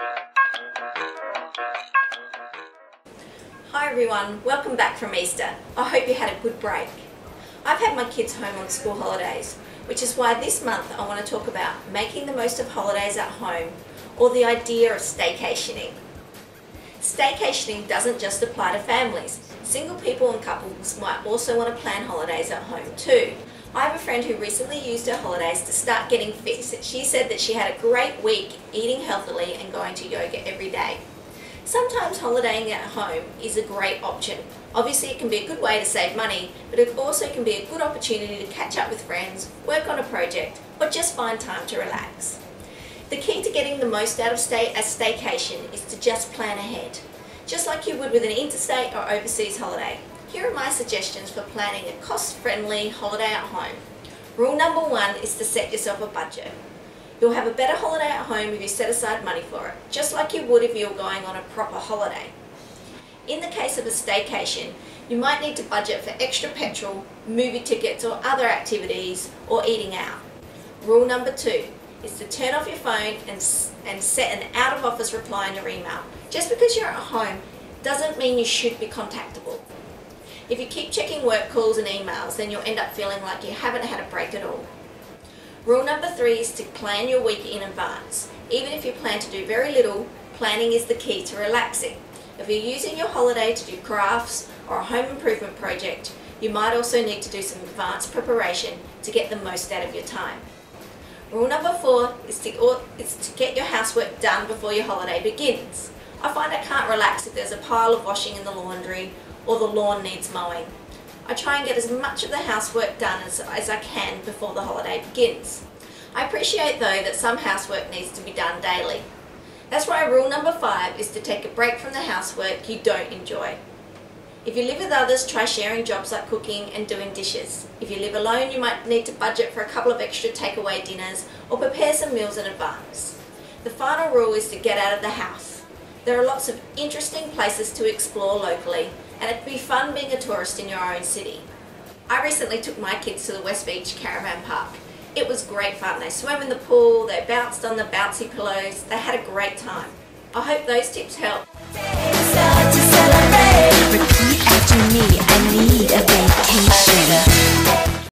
Hi everyone, welcome back from Easter. I hope you had a good break. I've had my kids home on school holidays, which is why this month I want to talk about making the most of holidays at home, or the idea of staycationing. Staycationing doesn't just apply to families. Single people and couples might also want to plan holidays at home too. I have a friend who recently used her holidays to start getting fit. She said that she had a great week eating healthily and going to yoga every day. Sometimes holidaying at home is a great option. Obviously it can be a good way to save money, but it also can be a good opportunity to catch up with friends, work on a project, or just find time to relax. The key to getting the most out of a staycation is to just plan ahead, just like you would with an interstate or overseas holiday. Here are my suggestions for planning a cost-friendly holiday at home. Rule number 1 is to set yourself a budget. You'll have a better holiday at home if you set aside money for it, just like you would if you were going on a proper holiday. In the case of a staycation, you might need to budget for extra petrol, movie tickets or other activities, or eating out. Rule number 2 is to turn off your phone and set an out-of-office reply in your email. Just because you're at home doesn't mean you should be contactable. If you keep checking work calls and emails, then you'll end up feeling like you haven't had a break at all. Rule number 3 is to plan your week in advance. Even if you plan to do very little, planning is the key to relaxing. If you're using your holiday to do crafts or a home improvement project, you might also need to do some advanced preparation to get the most out of your time. Rule number 4 is to get your housework done before your holiday begins. I find I can't relax if there's a pile of washing in the laundry or the lawn needs mowing. I try and get as much of the housework done as I can before the holiday begins. I appreciate though that some housework needs to be done daily. That's why rule number 5 is to take a break from the housework you don't enjoy. If you live with others, try sharing jobs like cooking and doing dishes. If you live alone, you might need to budget for a couple of extra takeaway dinners or prepare some meals in advance. The final rule is to get out of the house. There are lots of interesting places to explore locally, and it can be fun being a tourist in your own city. I recently took my kids to the West Beach Caravan Park. It was great fun. They swam in the pool, they bounced on the bouncy pillows, they had a great time. I hope those tips help. Repeat after me, I need a vacation.